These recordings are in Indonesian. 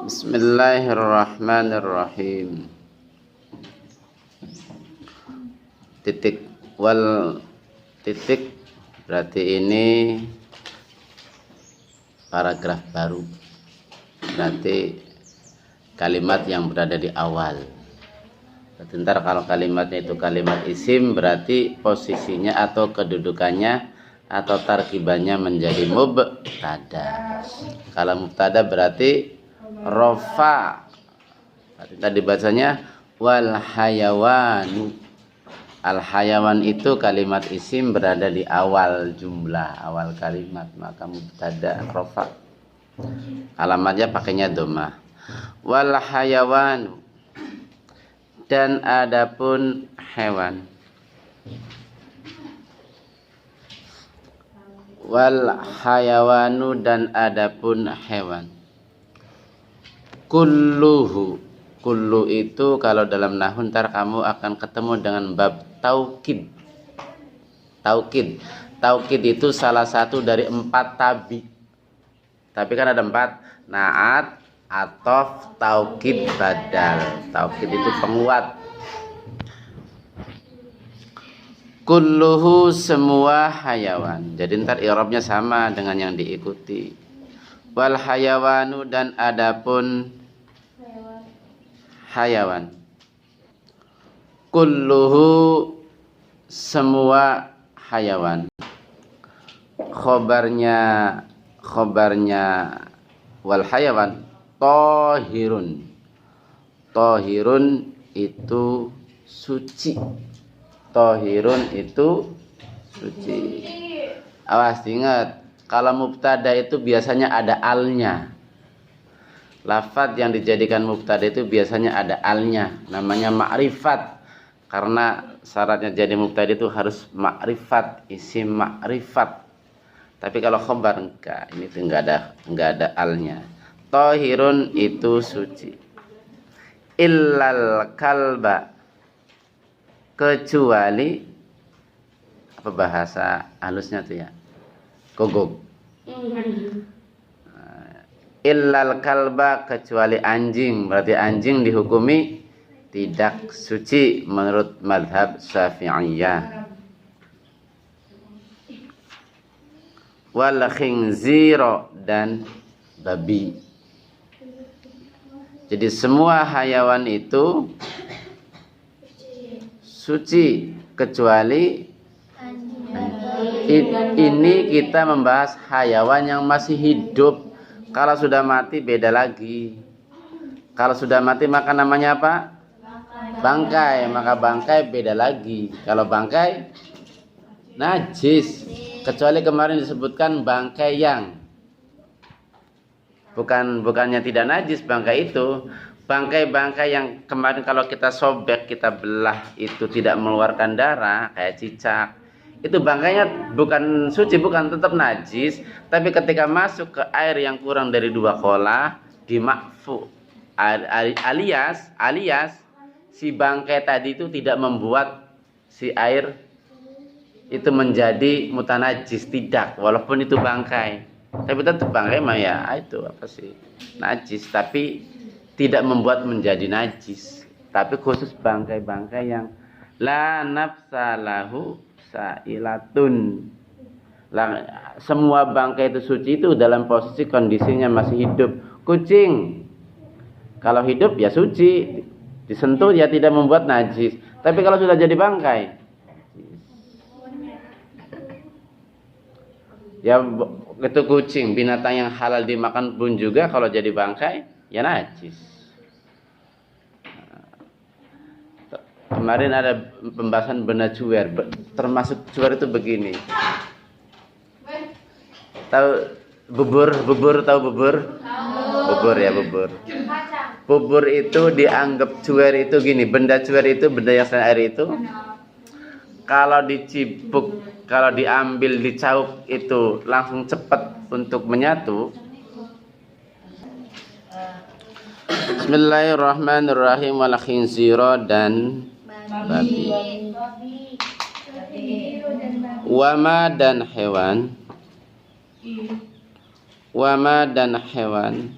Bismillahirrahmanirrahim. Titik wal titik berarti ini paragraf baru. Berarti kalimat yang berada di awal. Ntar kalau kalimatnya itu kalimat isim berarti posisinya atau kedudukannya atau tarkibannya menjadi mubtada. Kalau mubtada berarti rofa. Tadi bacanya wal hayawanu. Al hayawan itu kalimat isim berada di awal jumlah, awal kalimat, maka mubtada rofa. Alamatnya pakainya dhammah. Wal hayawanu, dan adapun hewan. Wal hayawanu, dan adapun hewan. Kulluhu, kullu itu kalau dalam nahwu ntar kamu akan ketemu dengan bab taukid. Taukid, taukid itu salah satu dari 4 tabi. Tapi kan ada 4, naat, atof, taukid, badal. Taukid itu penguat. Kulluhu, semua hayawan. Jadi ntar i'rabnya sama dengan yang diikuti. Wal hayawanu, dan adapun hayawan. Kulluhu, semua hayawan. Khobarnya wal hayawan tohirun. Tohirun itu suci. Tohirun itu suci. Awas, ingat, kalau mubtada itu biasanya ada alnya. Lafadz yang dijadikan mubtada itu biasanya ada alnya, namanya ma'rifat. Karena syaratnya jadi mubtada itu harus ma'rifat, isim ma'rifat. Tapi kalau khobar enggak, ini tuh enggak ada alnya. Tohirun itu suci. Illal kalba, kecuali, apa bahasa halusnya tuh ya, gogok. Illal kalba, kecuali anjing. Berarti anjing dihukumi tidak suci menurut mazhab Syafi'iyah. Wal khinziro, dan babi. Jadi semua hayawan itu suci kecuali ini kita membahas hayawan yang masih hidup. Kalau sudah mati beda lagi. Kalau sudah mati maka namanya apa? Bangkai. Maka bangkai beda lagi. Kalau bangkai najis. Kecuali kemarin disebutkan bangkai yang bukannya tidak najis bangkai itu. Bangkai-bangkai yang kemarin kalau kita sobek, kita belah itu tidak mengeluarkan darah kayak cicak. Itu bangkainya bukan suci, bukan, tetap najis. Tapi ketika masuk ke air yang kurang dari 2 kolah, dimakfu. Alias si bangkai tadi itu tidak membuat si air itu menjadi mutanajis, tidak, walaupun itu bangkai. Tapi tetap bangkai mah ya itu apa sih? Najis, tapi tidak membuat menjadi najis. Tapi khusus bangkai-bangkai yang la nafsalahu sailatun. Semua bangkai itu suci itu dalam posisi kondisinya masih hidup. Kucing kalau hidup ya suci, disentuh ya tidak membuat najis. Tapi kalau sudah jadi bangkai, ya itu kucing, binatang yang halal dimakan pun juga kalau jadi bangkai ya najis. Kemarin ada pembahasan benar cuwer, termasuk cuwer itu begini. Tahu bubur tahu bubur? Bubur ya, bubur. Bubur itu dianggap cuwer itu gini, benda cuwer itu benda yang selain air itu. Kalau dicipuk, kalau diambil, dicaup itu langsung cepat untuk menyatu. Bismillahirrahmanirrahim. Wal khinzira, dan babi. Wama, dan hewan. Wama, dan hewan.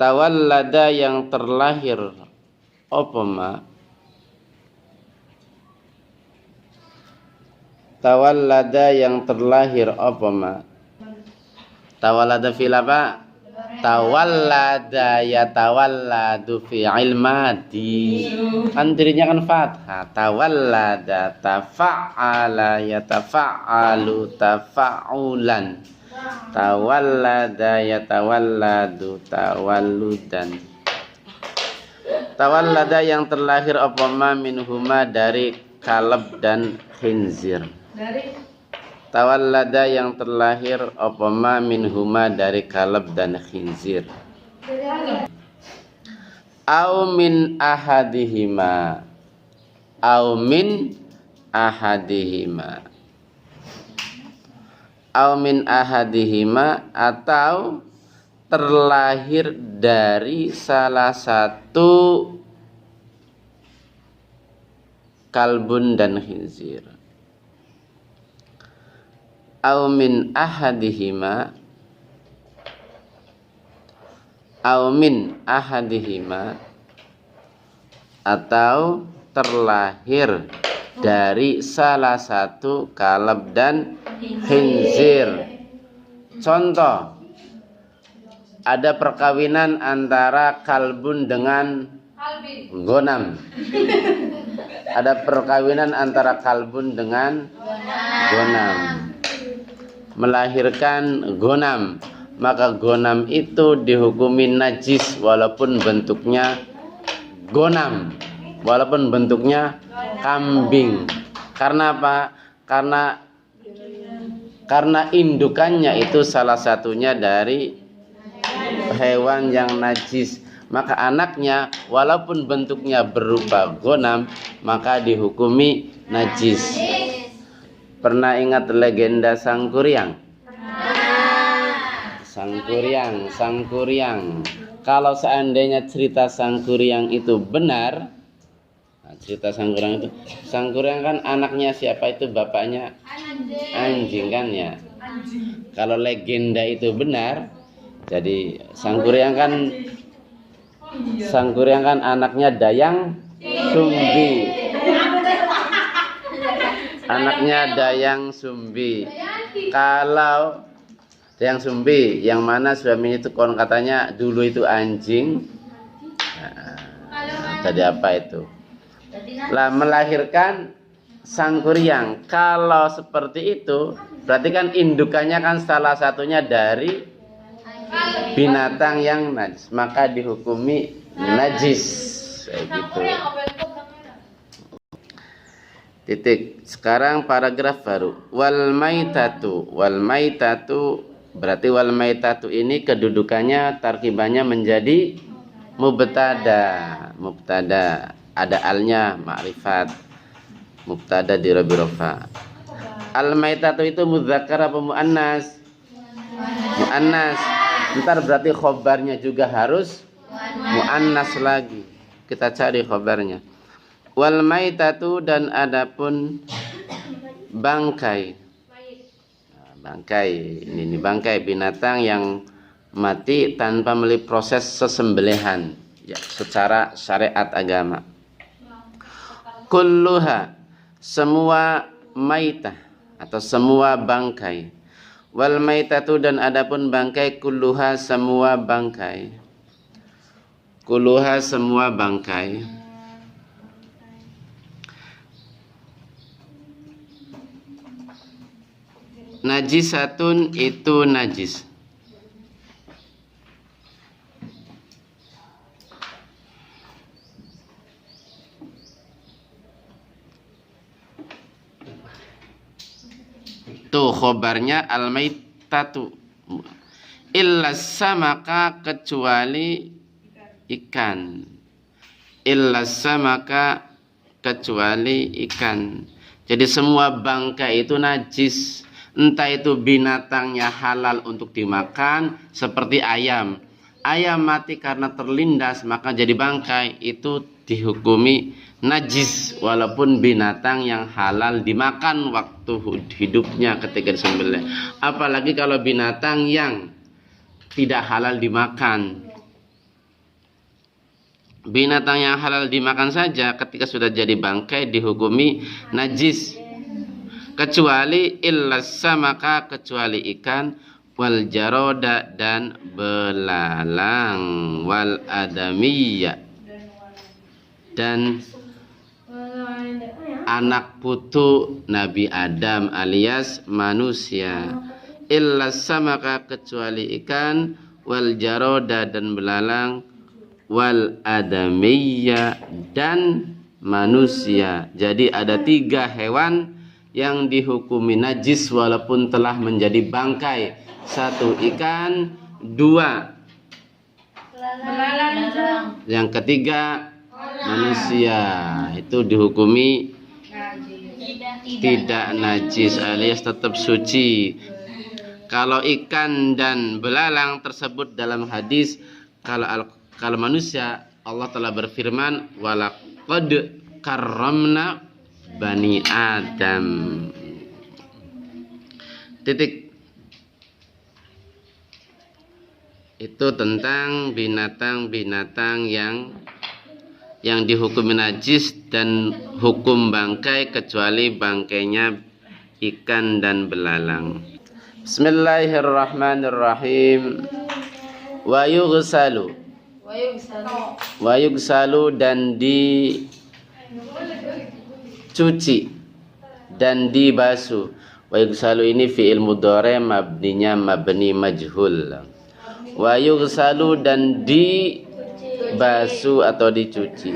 Tawallada yang terlahir apa ma? Tawallada yang terlahir apa ma? Tawallada fil apa? Tawallada yatawalladu fi'il madi. Kan dirinya kan fathah. Tawallada tafa'ala yatafa'alu tafa'ulan. Tawallada yatawalladu tawalludan. Tawallada yang terlahir apa ma minhuma dari kalb dan khinzir. Tawallada yang terlahir apa ma minhuma dari kalb dan khinzir. Au min ahadihima. Au min ahadihima. Au min ahadihima atau terlahir dari salah satu kalbun dan khinzir. Au min ahadihima. Au min ahadihima atau terlahir dari salah satu kalb dan khinzir. Contoh, ada perkawinan antara kalbun dengan gonam. Ada perkawinan antara kalbun dengan gonam. Melahirkan gonam, maka gonam itu dihukumi najis walaupun bentuknya gonam, walaupun bentuknya kambing. Karena apa? Karena indukannya itu salah satunya dari hewan yang najis, maka anaknya walaupun bentuknya berupa gonam maka dihukumi najis. Pernah ingat legenda Sangkuriang? Sangkuriang. Kalau seandainya cerita Sangkuriang itu benar, cerita Sangkuriang kan anaknya siapa itu? Bapaknya anjing kan ya. Kalau legenda itu benar, jadi Sangkuriang kan anaknya Dayang Sumbi. Anaknya Dayang Sumbi. Kalau Dayang Sumbi yang mana suaminya itu konon katanya dulu itu anjing. Jadi apa itu? Lah melahirkan Sangkuriang. Kalau seperti itu berarti kan indukannya kan salah satunya dari binatang yang najis, maka dihukumi najis. Kayak gitu. Titik. Sekarang paragraf baru. Wal maitatu berarti wal maitatu ini kedudukannya tarkibannya menjadi mubtada. Ada alnya ma'rifat. Mubtada di rofa. Al maitatu itu mudzakkar apa muannas? Muannas. Ntar berarti khobarnya juga harus muannas lagi. Kita cari khobarnya. Wal maitatu dan adapun bangkai. Ini bangkai binatang yang mati tanpa melalui proses sesembelihan ya, secara syariat agama. Kulluha, semua maitah atau semua bangkai. Wal maitatu dan adapun bangkai, kulluha semua bangkai. Kulluha semua bangkai. Najisatun itu najis. Tuh khobarnya al-maitatu. Illa samaka kecuali ikan. Illa samaka kecuali ikan. Jadi semua bangkai itu najis. Entah itu binatangnya halal untuk dimakan seperti ayam. Ayam mati karena terlindas maka jadi bangkai, itu dihukumi najis walaupun binatang yang halal dimakan waktu hidupnya ketika disembelih. Apalagi kalau binatang yang tidak halal dimakan. binatang yang halal dimakan saja ketika sudah jadi bangkai dihukumi najis, kecuali illas samaka, kecuali ikan, wal jaroda, dan belalang, wal adamiyya, dan anak putu Nabi Adam alias manusia. Illas samaka, kecuali ikan, wal jaroda, dan belalang, wal adamiyya, dan manusia. Jadi ada 3 hewan yang dihukumi najis walaupun telah menjadi bangkai. 1 ikan, 2 belalang, yang ketiga manusia. Itu dihukumi tidak najis alias tetap suci. Kalau ikan dan belalang tersebut dalam hadis, kalau manusia, Allah telah berfirman, walaqad karramna bani Adam. Titik. Itu tentang binatang-binatang yang dihukumi najis dan hukum bangkai kecuali bangkainya ikan dan belalang. Bismillahirrahmanirrahim. Wa yughsalu, dan dicuci dan dibasuh. Wa yughsalu ini fi'il mudhari mabninya mabni majhul. Wa yughsalu, dan dibasuh atau dicuci.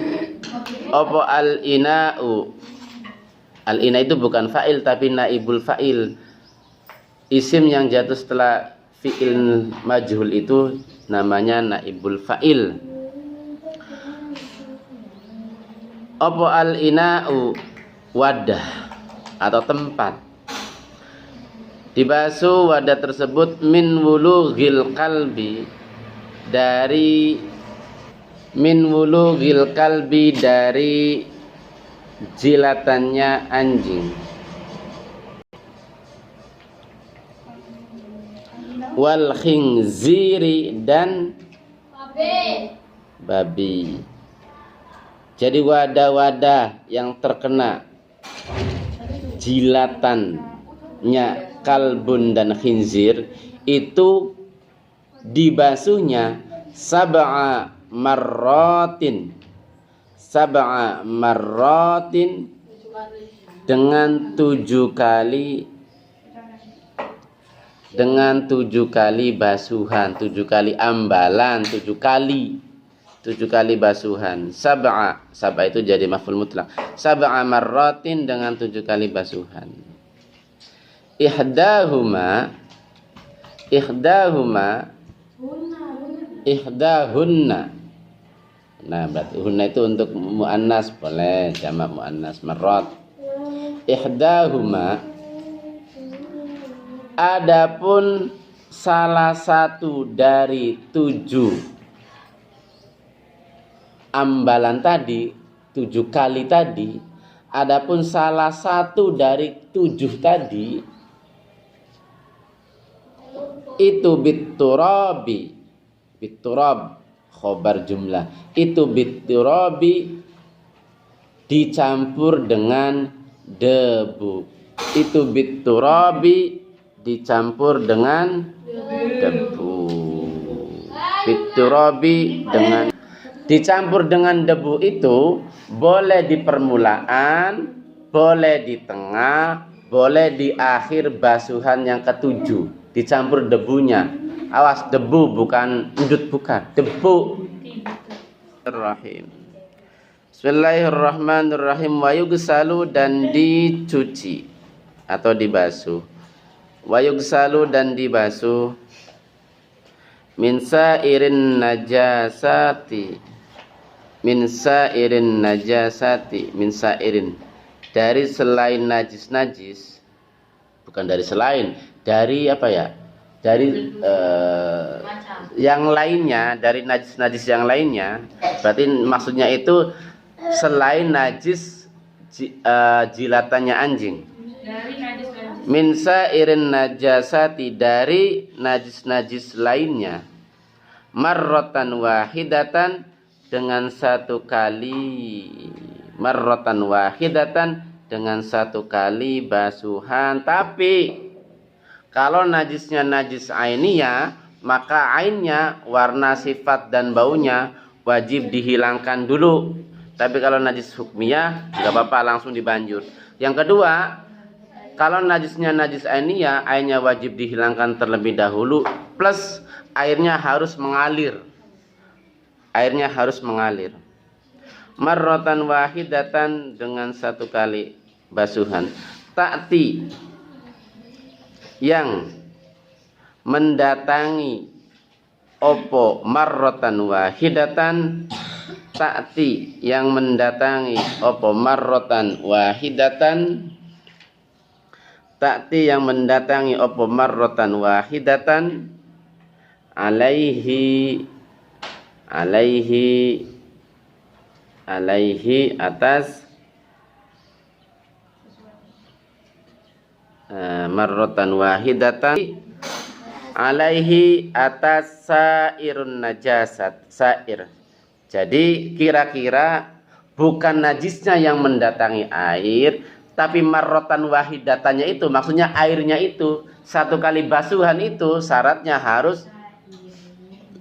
Apa al-ina'u? Al-ina itu bukan fa'il tapi naibul fa'il. Isim yang jatuh setelah fi'il majhul itu namanya naibul fa'il. Apa al-ina'u? Wadah atau tempat. Dibasuh wadah tersebut min wulughil kalbi, dari jilatannya anjing. Wal khinziri, dan babi. Jadi wadah-wadah yang terkena jilatannya kalbun dan khinzir itu dibasuhnya sab'a marratin dengan 7 kali basuhan, 7 kali ambalan, 7 kali basuhan. Sab'a itu jadi maf'ul mutlaq. Sab'a marratin, dengan 7 kali basuhan. Ihdahunna, nah berarti hunna itu untuk muannas, boleh jamak muannas marrat. Ihdahuma, adapun salah satu dari 7 ambalan tadi, 7 kali tadi, adapun salah satu dari 7 tadi itu biturab khobar jumlah, itu biturabi dicampur dengan debu. Itu biturabi dicampur dengan debu. Biturabi dengan dicampur dengan debu itu boleh di permulaan, boleh di tengah, boleh di akhir basuhan yang ke-7. Dicampur debunya. Awas, debu bukan udut, bukan debu. Bismillahirrahmanirrahim. Wa yughsalu, dan dicuci atau dibasuh. Wa yughsalu, dan dibasuh min sa'irin najasati, dari selain najis, bukan dari selain, dari apa ya? Dari yang lainnya, dari najis yang lainnya. Berarti maksudnya itu selain najis jilatannya anjing. Min sa'irin najasati, dari najis lainnya. Marratan wahidatan, dengan satu kali, marratan wahidatan dengan satu kali basuhan. Tapi kalau najisnya najis ainiyah, maka ainnya, warna, sifat dan baunya wajib dihilangkan dulu. Tapi kalau najis hukmiyah nggak apa-apa, langsung dibanjur. Yang kedua, kalau najisnya najis ainiyah, airnya wajib dihilangkan terlebih dahulu, plus airnya harus mengalir. Airnya harus mengalir. Marratan wahidatan dengan satu kali basuhan. Ta'ti yang mendatangi opo marratan wahidatan, ta'ti yang mendatangi opo marratan wahidatan, ta'ti yang mendatangi opo marratan wahidatan, alaihi atas marratan wahidatan, alaihi atas sairun najasat, sair. Jadi kira-kira bukan najisnya yang mendatangi air, tapi marratan wahidatannya itu, maksudnya airnya itu, satu kali basuhan itu syaratnya harus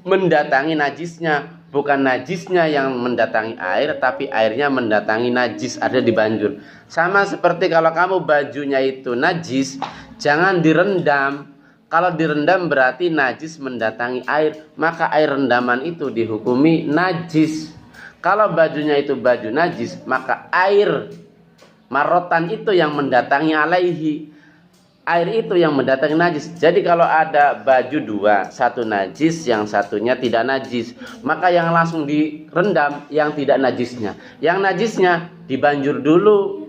mendatangi najisnya. Bukan najisnya yang mendatangi air, tapi airnya mendatangi najis, ada di banjur. Sama seperti kalau kamu bajunya itu najis, jangan direndam. Kalau direndam berarti najis mendatangi air, maka air rendaman itu dihukumi najis. Kalau bajunya itu baju najis, maka air marotan itu yang mendatangi alaihi, air itu yang mendatangi najis. Jadi kalau ada baju dua, satu najis, yang satunya tidak najis, maka yang langsung direndam yang tidak najisnya. Yang najisnya dibanjur dulu,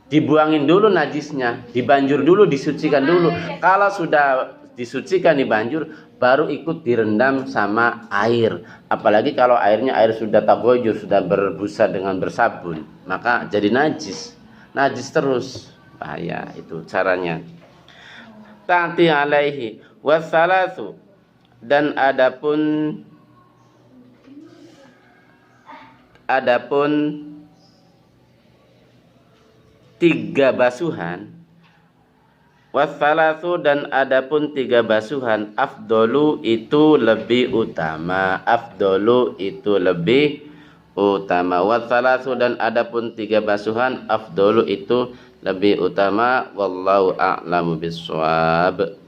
dibuangin dulu najisnya, dibanjur dulu, disucikan dulu. Kalau sudah disucikan, dibanjur, baru ikut direndam sama air. Apalagi kalau airnya air sudah tagoyur, sudah berbusa dengan bersabun, maka jadi najis. Najis terus, bahaya itu caranya. Ta'ti alaihi wassalatu, dan adapun tiga basuhan, wassalatu dan adapun tiga basuhan, afdolu itu lebih utama, afdolu itu lebih utama, wassalatu dan adapun tiga basuhan, afdolu itu lebih utama. Wallahu a'lamu bissawab.